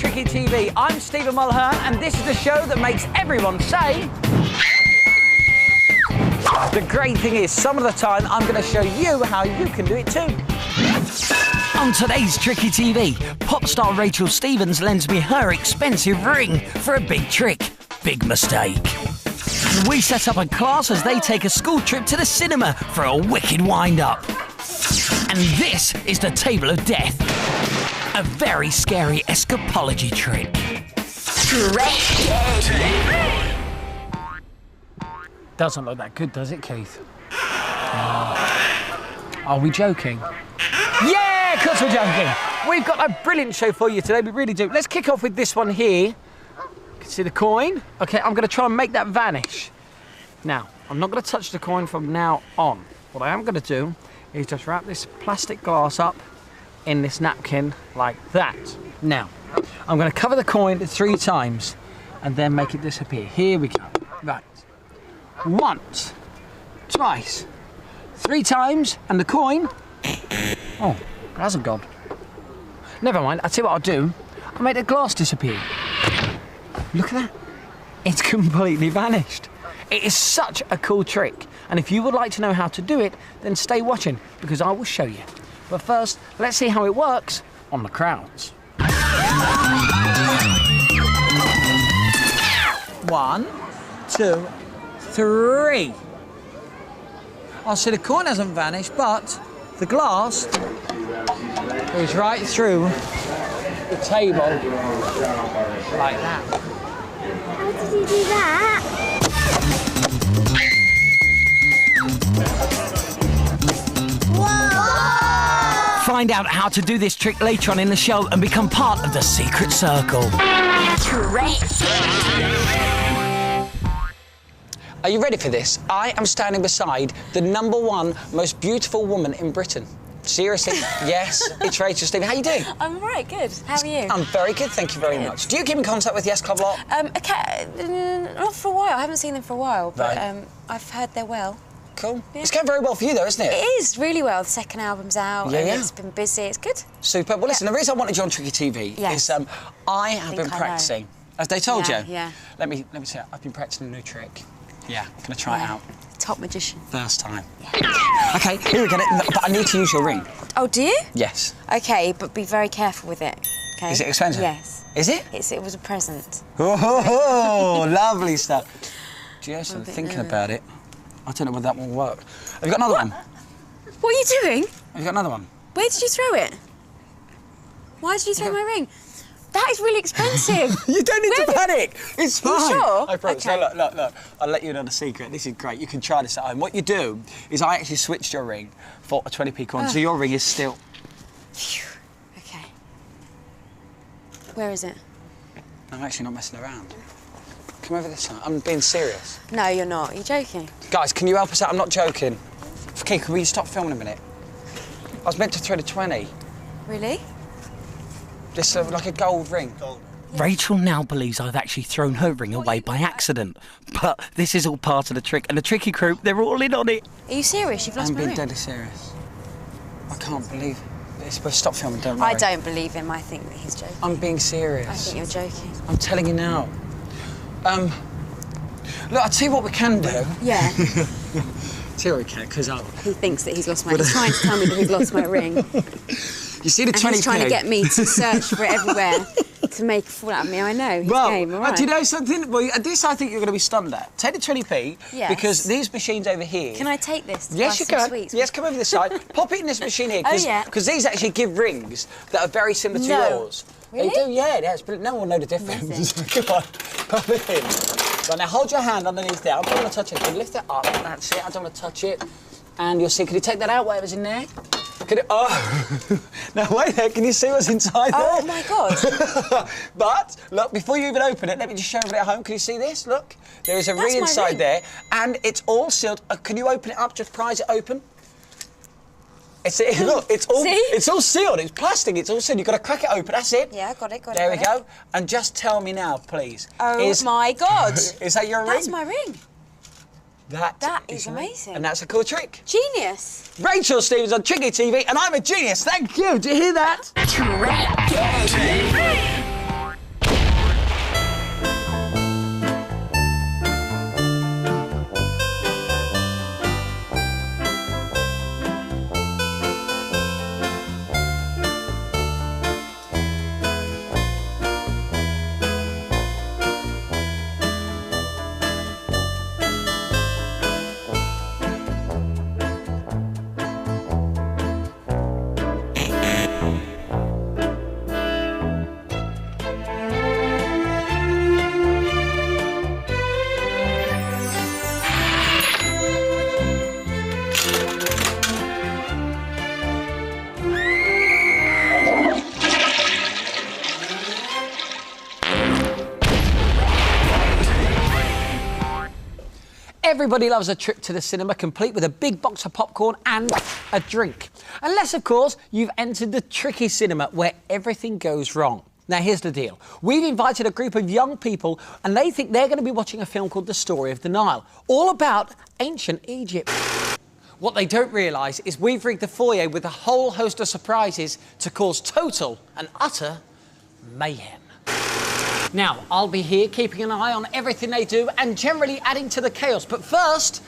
Tricky TV. I'm Stephen Mulhern, and this is the show that makes everyone say... The great thing is, some of the time, I'm going to show you how you can do it too. On today's Tricky TV, pop star Rachel Stevens lends me her expensive ring for a big trick. Big mistake. We set up a class as they take a school trip to the cinema for a wicked wind-up. And this is the Table of Death. A very scary escapology trick. Doesn't look that good, does it, Keith? Are we joking? Yeah, of course we're joking. We've got a brilliant show for you today, we really do. Let's kick off with this one here. You can see the coin. Okay, I'm going to try and make that vanish. Now, I'm not going to touch the coin from now on. What I am going to do is just wrap this plastic glass up in this napkin like that. Now, I'm going to cover the coin 3 times and then make it disappear. Here we go. Right. Once, twice, 3 times, and the coin... Oh, it hasn't gone. Never mind, I'll tell you what I'll do. I'll make the glass disappear. Look at that. It's completely vanished. It is such a cool trick. And if you would like to know how to do it, then stay watching, because I will show you. But first, let's see how it works on the crowds. 1, 2, 3. Oh, see, the coin hasn't vanished, but the glass goes right through the table like that. How did you do that? Whoa! Find out how to do this trick later on in the show and become part of the secret circle. Are you ready for this? I am standing beside the #1 most beautiful woman in Britain. Seriously, yes, it's Rachel Stevens. How are you doing? I'm all right, good. How are you? I'm very good, thank you very much. Do you keep in contact with the S Club lot? Okay, not for a while. I haven't seen them for a while, but Right. I've heard they're well. Cool. Yeah. It's going very well for you, though, isn't it? It is really well. The second album's out, Yeah, and yeah. it's been busy. It's good. Super. Well, listen, the reason I wanted you on Tricky TV Yes. is I have think been I know. practicing. As they told Yeah, you? yeah. Let me tell you, I've been practicing a new trick. Yeah, I'm going to try it out. Top magician. First time. OK, here we go. But I need to use your ring. Oh, do you? Yes. Okay, but be very careful with it. Okay. Is it expensive? Yes. Is it? It was a present. Oh, lovely stuff. Just I'm a bit thinking nervous. about it. I don't know whether that will work. Have you got another one? What are you doing? Have you got another one? Where did you throw it? Why did you throw my ring? That is really expensive. You don't need to panic. It's fine. You sure? I promise. Okay. So look. I'll let you in on a secret. This is great. You can try this at home. What you do is I actually switched your ring for a 20p coin, so your ring is still... Phew. Okay. Where is it? I'm actually not messing around. Come over this side. I'm being serious. No, you're not. You're joking. Guys, can you help us out? I'm not joking. Okay, can we stop filming a minute? I was meant to throw the 20. Really? Just like a gold ring. Rachel now believes I've actually thrown her ring away by accident. But this is all part of the trick, and the Tricky crew, they're all in on it. Are you serious? You've lost I'm my being ring? deadly serious. I can't believe it. But stop filming, don't worry. I don't believe him. I think that he's joking. I'm being I serious. think you're joking. I'm telling you now. Look, I'll tell you what we can do. Yeah. Tell you what we can, because He thinks that he's lost my ring. He's trying to tell me that he's lost my ring. you see the 20p? And he's trying to get me to search for it everywhere to make a fool out of me. I know. His game, all right. Do you know something? Well, this I think you're going to be stunned at. Take the 20p, Yes. because these machines over here... Can I take this to Yes, buy you some can. sweets? Yes, come over this side. Pop it in this machine here, Oh, yeah. because these actually give rings that are very similar to No. yours. Really? They do, yeah. It's brilliant. No one will know the difference. Come on, pop it in. Right, now hold your hand underneath there. I don't want to touch it. Can you lift it up? That's it. I don't want to touch it. And you'll see. Can you take that out? Whatever's in there. Can it? Oh. Now wait there. Can you see what's inside there? Oh my God. But look, before you even open it, let me just show everybody at home. Can you see this? Look, there is a That's ring my inside ring. there, and it's all sealed. Can you open it up? Just prise it open. Look, it's all See? it's all sealed. It's plastic. It's all sealed. You've got to crack it open. That's it. Yeah, got it, got it. There we got go. And just tell me now, please. Oh my God. Is that your ring? That's my ring. That is your ring. amazing. And that's a cool trick. Genius. Rachel Stevens on Tricky TV, and I'm a genius. Thank you. Do you hear that? Everybody loves a trip to the cinema, complete with a big box of popcorn and a drink. Unless, of course, you've entered the tricky cinema where everything goes wrong. Now, here's the deal. We've invited a group of young people and they think they're going to be watching a film called The Story of the Nile, all about ancient Egypt. What they don't realise is we've rigged the foyer with a whole host of surprises to cause total and utter mayhem. Now, I'll be here keeping an eye on everything they do and generally adding to the chaos. But first,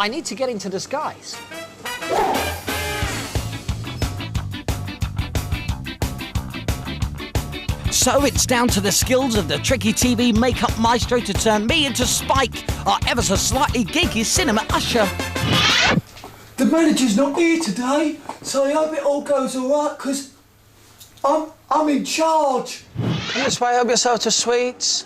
I need to get into disguise. So it's down to the skills of the tricky TV makeup maestro to turn me into Spike, our ever so slightly geeky cinema usher. The manager's not here today, so I hope it all goes all right, because I'm in charge. Come this way, help yourself to sweets.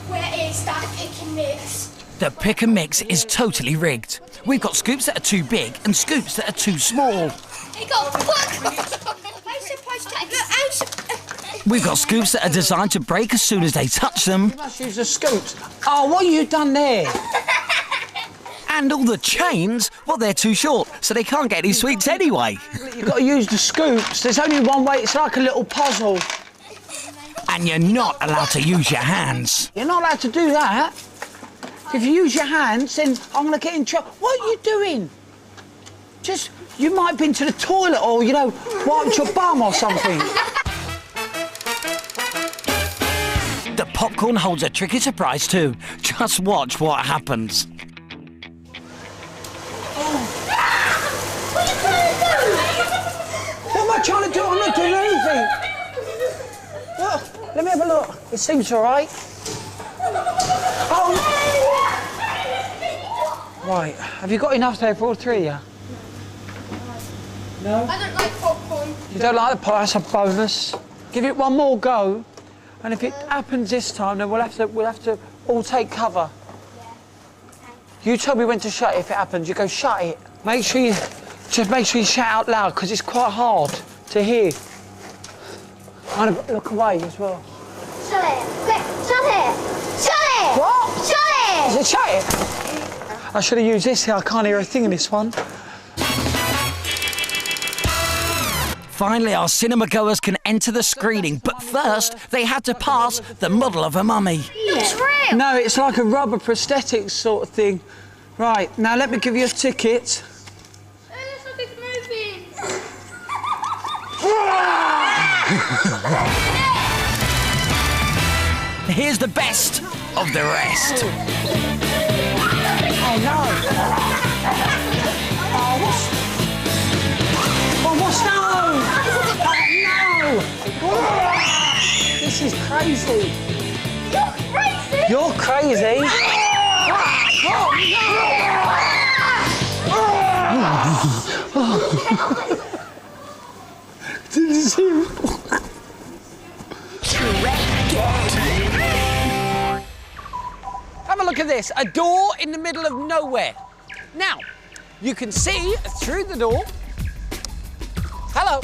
Where is that pick and mix? The pick and mix is totally rigged. We've got scoops that are too big and scoops that are too small. Hey, go, look! I'm supposed to... We've got scoops that are designed to break as soon as they touch them. You must use the scoops. Oh, what have you done there? And all the chains, well, they're too short, so they can't get any sweets anyway. You've got to use the scoops. There's only one way. It's like a little puzzle. And you're not allowed to use your hands. You're not allowed to do that. If you use your hands, then I'm going to get in trouble. What are you doing? Just, you might have been to the toilet or, you know, wiped your bum or something. The popcorn holds a tricky surprise too. Just watch what happens. What am I trying to do? I'm not doing anything. Look, let me have a look. It seems all right. Oh. Right, have you got enough there for all three of you? No? I don't like popcorn. You don't like the pie? That's a bonus. Give it one more go, and if it happens this time, then we'll have to all take cover. You tell me when to shut it if it happens. You go shut it. Make sure you shout out loud, because it's quite hard to hear. I'm gonna look away as well. Shut it! Quick, shut it! Shut it! What? Shut it! Is it shut it? I should have used this here. I can't hear a thing in this one. Finally, our cinema goers can enter the screening, but first they had to pass the model of a mummy. It's real! No, it's like a rubber prosthetic sort of thing. Right, now let me give you a ticket. Oh, looks like it's moving. Here's the best of the rest. Oh, no. What's no? Oh, no. This is crazy. You're crazy! You're crazy? Did you see? Have a look at this, a door in the middle of nowhere. Now, you can see through the door. Hello.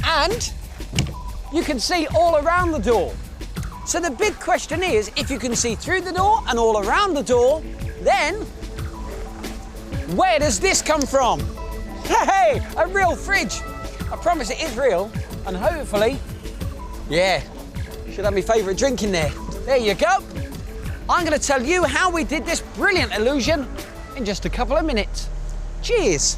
And you can see all around the door. So the big question is, if you can see through the door and all around the door, then where does this come from? Hey, a real fridge. I promise it is real, and hopefully, yeah, should have my favourite drink in there. There you go. I'm going to tell you how we did this brilliant illusion in just a couple of minutes. Cheers.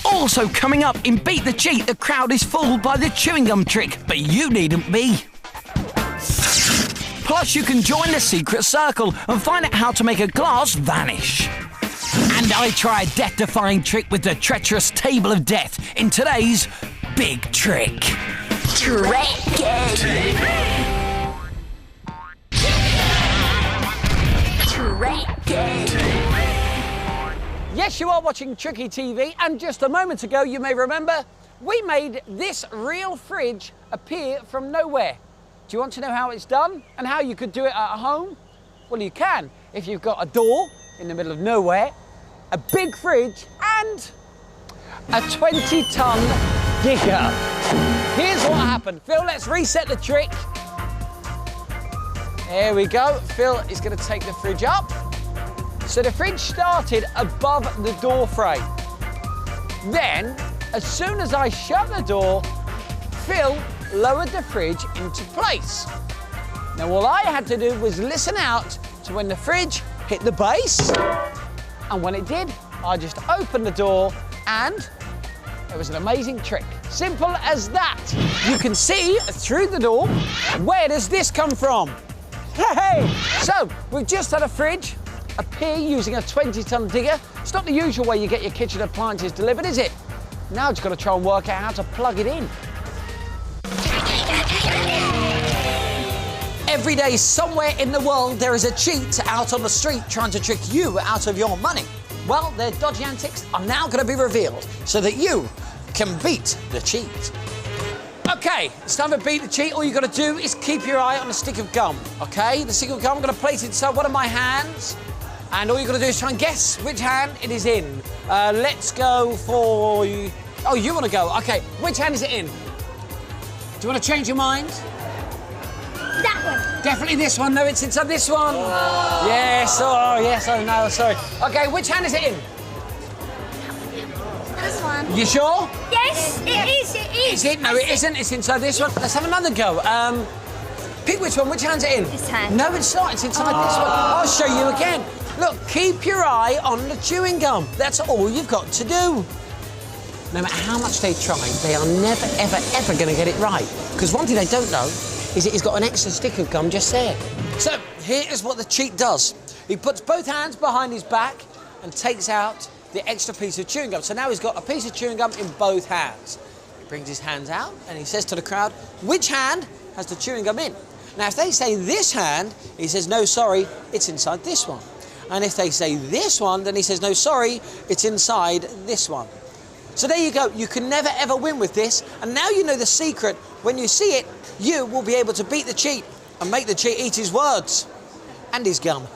Also coming up in Beat the Cheat, the crowd is fooled by the chewing gum trick, but you needn't be. Plus, you can join the secret circle and find out how to make a glass vanish. And I try a death-defying trick with the treacherous table of death in today's Big Trick. Yes, you are watching Tricky TV, and just a moment ago, you may remember, we made this real fridge appear from nowhere. Do you want to know how it's done and how you could do it at home? Well, you can if you've got a door in the middle of nowhere, a big fridge, and a 20-ton digger. Here's what happened. Phil, let's reset the trick. There we go. Phil is going to take the fridge up. So the fridge started above the door frame. Then, as soon as I shut the door, Phil lowered the fridge into place. Now, all I had to do was listen out to when the fridge hit the base, and when it did, I just opened the door, and it was an amazing trick. Simple as that. You can see through the door. Where does this come from? Hey! So, we've just had a fridge appear using a 20-ton digger. It's not the usual way you get your kitchen appliances delivered, is it? Now I've just got to try and work out how to plug it in. Every day, somewhere in the world, there is a cheat out on the street trying to trick you out of your money. Well, their dodgy antics are now going to be revealed so that you can beat the cheat. Okay, it's time to beat the cheat. All you've got to do is keep your eye on a stick of gum, okay? The stick of gum, I'm going to place it inside one of my hands, and all you've got to do is try and guess which hand it is in. Let's go for... Oh, you want to go? Okay, which hand is it in? Do you want to change your mind? That one. Definitely this one. No, it's inside this one. Oh. Yes, oh, yes, oh, no, sorry. Okay, which hand is it in? This one. You sure? Yes, it is, it is. Is it? No, it isn't. It's inside this one. Let's have another go. Pick which one. Which hand's it in? This hand. No, it's not. It's inside this one. I'll show you again. Look, keep your eye on the chewing gum. That's all you've got to do. No matter how much they try, they are never, ever, ever going to get it right. Because one thing they don't know is that he's got an extra stick of gum just there. So, here is what the cheat does. He puts both hands behind his back and takes out the extra piece of chewing gum. So now he's got a piece of chewing gum in both hands. He brings his hands out and he says to the crowd, which hand has the chewing gum in? Now, if they say this hand, he says, no, sorry, it's inside this one. And if they say this one, then he says, no, sorry, it's inside this one. So there you go. You can never, ever win with this. And now you know the secret. When you see it, you will be able to beat the cheat and make the cheat eat his words and his gum.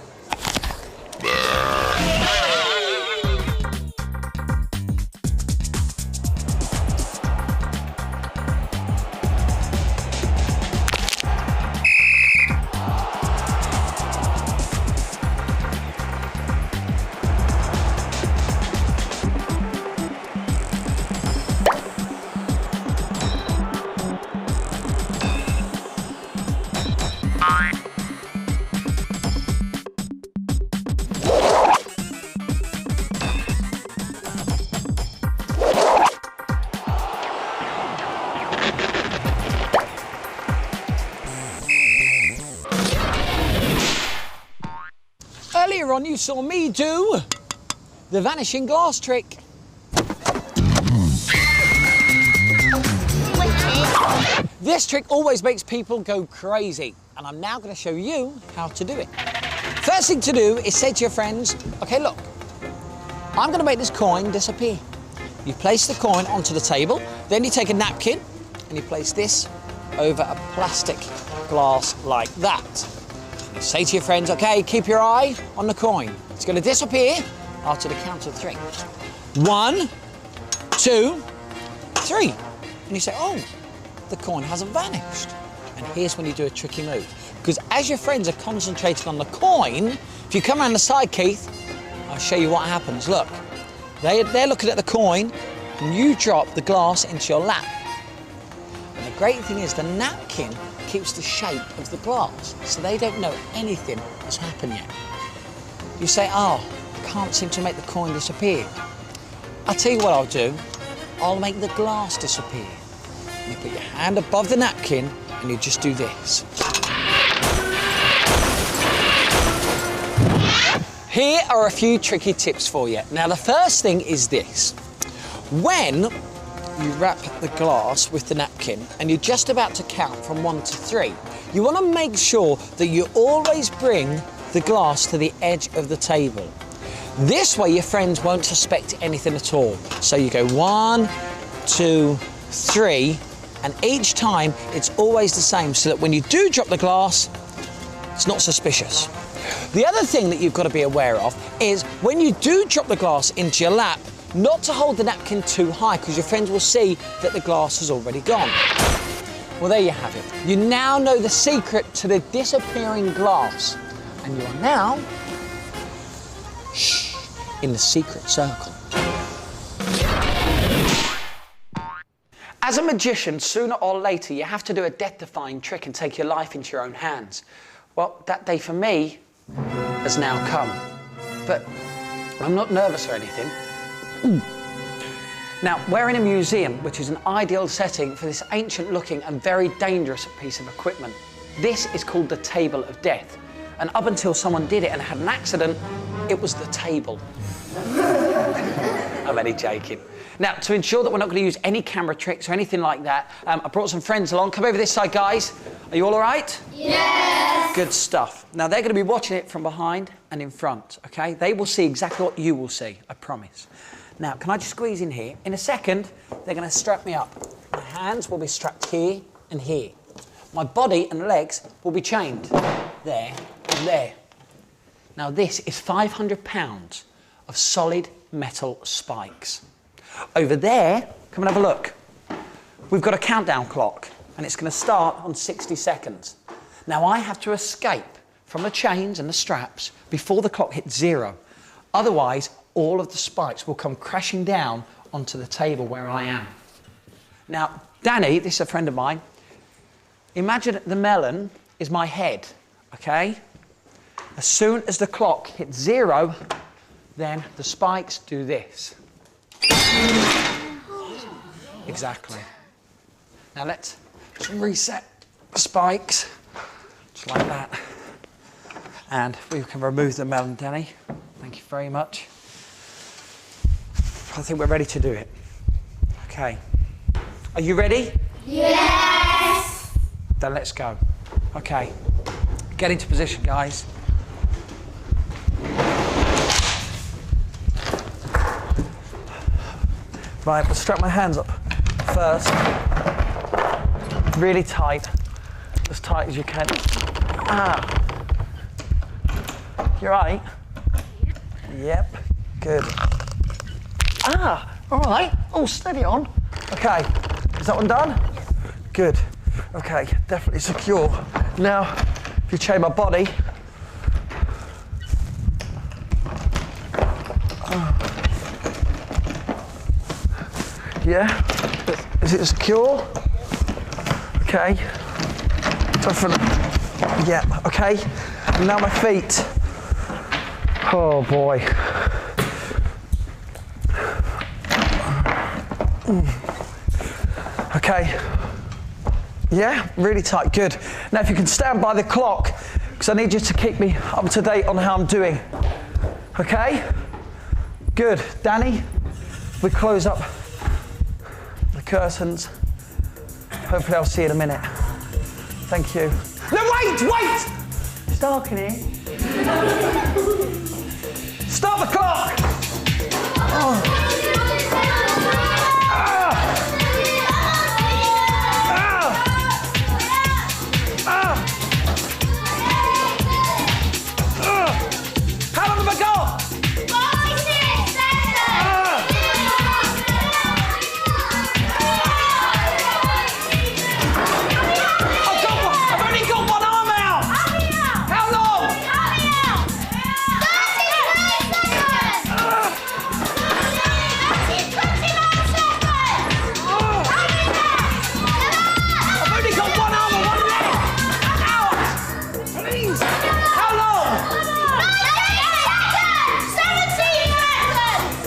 Earlier on, you saw me do the vanishing glass trick. This trick always makes people go crazy, and I'm now going to show you how to do it. First thing to do is say to your friends, okay, look, I'm going to make this coin disappear. You place the coin onto the table, then you take a napkin and you place this over a plastic glass like that. Say to your friends, okay, keep your eye on the coin. It's going to disappear after the count of 3. 1, 2, 3. And you say, oh, the coin hasn't vanished. And here's when you do a tricky move. Because as your friends are concentrating on the coin, if you come around the side, Keith, I'll show you what happens. Look, they're looking at the coin, and you drop the glass into your lap. And the great thing is the napkin keeps the shape of the glass, so they don't know anything has happened yet. You say, oh, I can't seem to make the coin disappear. I'll tell you what I'll do. I'll make the glass disappear. And you put your hand above the napkin and you just do this. Here are a few tricky tips for you. Now, the first thing is this. When you wrap the glass with the napkin and you're just about to count from 1 to 3, you want to make sure that you always bring the glass to the edge of the table. This way your friends won't suspect anything at all. So you go 1, 2, 3, and each time it's always the same, so that when you do drop the glass, it's not suspicious. The other thing that you've got to be aware of is when you do drop the glass into your lap, not to hold the napkin too high, because your friends will see that the glass has already gone. Well, there you have it. You now know the secret to the disappearing glass. And you are now in the secret circle. As a magician, sooner or later, you have to do a death-defying trick and take your life into your own hands. Well, that day for me has now come. But I'm not nervous or anything. Now, we're in a museum, which is an ideal setting for this ancient-looking and very dangerous piece of equipment. This is called the Table of Death. And up until someone did it and had an accident, it was the table. I'm only joking. Now, to ensure that we're not going to use any camera tricks or anything like that, I brought some friends along. Come over this side, guys. Are you all right? Yes! Good stuff. Now, they're going to be watching it from behind and in front, OK? They will see exactly what you will see, I promise. Now, can I just squeeze in here? In a second, they're going to strap me up. My hands will be strapped here and here. My body and legs will be chained there and there. Now, this is 500 pounds of solid metal spikes. Over there, come and have a look. We've got a countdown clock, and it's going to start on 60 seconds. Now, I have to escape from the chains and the straps before the clock hits 0. Otherwise, all of the spikes will come crashing down onto the table where I am. Now, Danny, this is a friend of mine, imagine the melon is my head, OK? As soon as the clock hits 0, then the spikes do this. Exactly. Now let's just reset the spikes, just like that. And we can remove the melon, Danny. Thank you very much. I think we're ready to do it. Okay. Are you ready? Yes! Then let's go. Okay. Get into position, guys. Right, we'll strap my hands up first. Really tight as you can. Ah. You right? Yep. Good. Ah, all right. Oh, steady on. Okay, is that one done? Good. Okay, definitely secure. Now, if you chain my body. Yeah? Is it secure? Okay. Yeah, okay. And now my feet. Oh boy. Okay. Yeah, really tight, good. Now if you can stand by the clock, because I need you to keep me up to date on how I'm doing. Okay? Good. Danny, we close up the curtains. Hopefully I'll see you in a minute. Thank you. No, wait! It's dark in here. Stop the clock! Oh. How long have I got? 5, 6, 7. I've only got one arm out. How long? 30 seconds. I've only got one arm and one leg. Out. Please. How long? 17 seconds.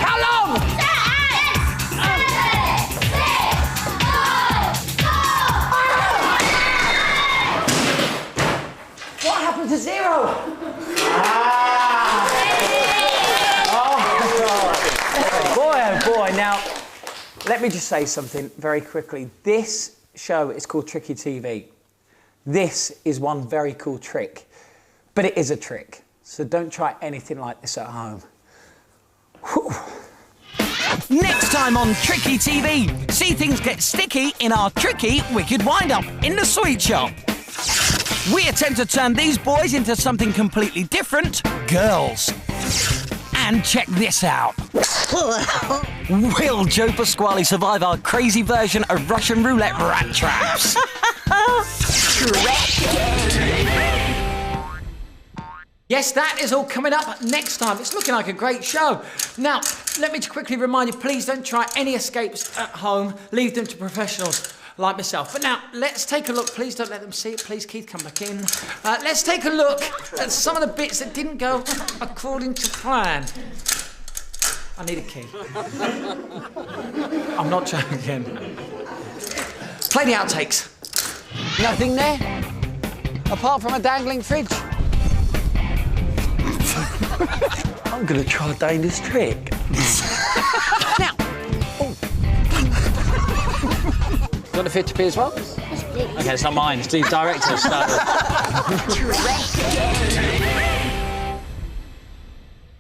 How long? 6, 5, 4. What happened to 0? Oh boy. Now, let me just say something very quickly. This show is called Tricky TV. This is one very cool trick, but it is a trick. So don't try anything like this at home. Whew. Next time on Tricky TV, see things get sticky in our tricky wicked wind-up in the sweet shop. We attempt to turn these boys into something completely different, girls. And check this out. Will Joe Pasquale survive our crazy version of Russian roulette rat traps? Yes, that is all coming up next time. It's looking like a great show. Now, let me quickly remind you, please don't try any escapes at home. Leave them to professionals like myself. But now, let's take a look. Please don't let them see it. Please, Keith, come back in. Let's take a look at some of the bits that didn't go according to plan. I need a key. I'm not joking. Play the outtakes. Nothing there? Apart from a dangling fridge? I'm gonna try Dana's trick. Now. Got a 50p as well? Okay, it's not mine. It's the director's.